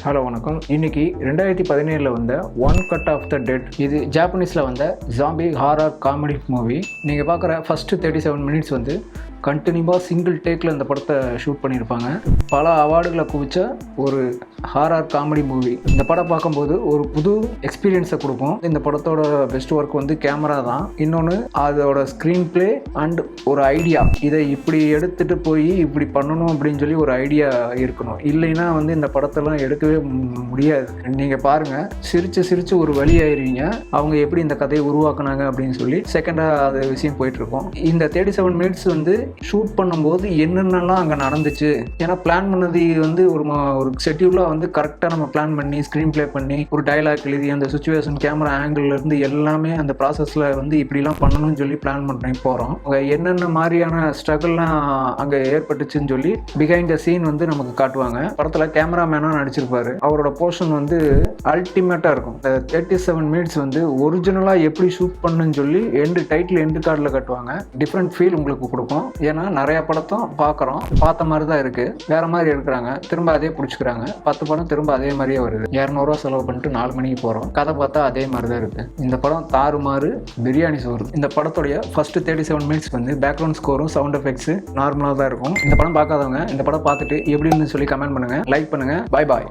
Hello வணக்கம். இன்னைக்கு 2017 வந்த One Cut of the Dead, இது ஜாப்பனீஸில் வந்த ஜாம்பி ஹாரர் காமெடி மூவி. நீங்கள் பார்க்குற ஃபஸ்ட்டு 37 மினிட்ஸ் வந்து கண்டினியூவாக சிங்கிள் டேக்கில் இந்த படத்தை ஷூட் பண்ணியிருப்பாங்க. பல அவார்டுகளை குவிச்ச ஒரு ஹாரர் காமெடி மூவி. இந்த படம் பார்க்கும்போது ஒரு புது எக்ஸ்பீரியன்ஸை கொடுக்கும். இந்த படத்தோட பெஸ்ட் ஒர்க் வந்து கேமரா தான். இன்னொன்று அதோட ஸ்க்ரீன் பிளே அண்ட் ஒரு ஐடியா. இதை இப்படி எடுத்துகிட்டு போய் இப்படி பண்ணணும் அப்படின்னு சொல்லி ஒரு ஐடியா இருக்கணும். இல்லைன்னா வந்து இந்த படத்தெல்லாம் எடுக்கவே முடியாது. நீங்கள் பாருங்கள், சிரித்து ஒரு வழி ஆயிடுவீங்க. அவங்க எப்படி இந்த கதையை உருவாக்குனாங்க அப்படின்னு சொல்லி செகண்டாக அது விஷயம் போயிட்டுருக்கோம். இந்த 37 மினிட்ஸ் வந்து ஷூட் பண்ணும்போது என்னென்னலாம் அங்கே நடந்துச்சு, ஏன்னா பிளான் பண்ணது வந்து ஒரு ஷெட்யூலாக வந்து கரெக்டாக நம்ம பிளான் பண்ணி ஸ்க்ரீன் ப்ளே பண்ணி ஒரு டைலாக் எழுதி அந்த சுச்சுவேஷன் கேமரா ஆங்கிள்லேருந்து எல்லாமே அந்த ப்ராசஸில் வந்து இப்படிலாம் பண்ணணும்னு சொல்லி பிளான் பண்ணி போகிறோம். அங்கே என்னென்ன மாதிரியான ஸ்ட்ரகிள்லாம் அங்கே ஏற்பட்டுச்சுன்னு சொல்லி பிஹைண்ட் த சீன் வந்து நமக்கு காட்டுவாங்க. படத்தில் கேமராமேனாக நடிச்சிருப்பாரு. அவரோட போர்ஷன் வந்து அல்டிமேட்டாக இருக்கும். இந்த 37 மினிட்ஸ் வந்து ஒரிஜினலாக எப்படி ஷூட் பண்ணுன்னு சொல்லி டைட்டில் எண்டு கார்டில் கட்டுவாங்க. டிஃப்ரெண்ட் ஃபீல் உங்களுக்கு கொடுக்கும். ஏன்னா நிறைய படத்தும் பார்த்த மாதிரி தான் இருக்குது, வேறு மாதிரி எடுக்கிறாங்க, திரும்ப அதே பிடிச்சிக்கிறாங்க. 10 படம் திரும்ப அதே மாதிரியே வருது. 200 ரூபா செலவு பண்ணிட்டு 4 மணிக்கு போகிறோம். கதை பார்த்தா அதே மாதிரி தான் இருக்குது. இந்த படம் தாறுமாறு பிரியாணி சோறு. இந்த படத்துடைய ஃபர்ஸ்ட் 37 மினிட்ஸ் வந்து பேக்ரவுண்ட் ஸ்கோரும் சவுண்ட் எஃபெக்ட்ஸ் நார்மலாக தான் இருக்கும். இந்த படம் பார்க்காதவங்க இந்த படம் பார்த்துட்டு எப்படின்னு சொல்லி கமெண்ட் பண்ணுங்கள், லைக் பண்ணுங்கள். பாய்.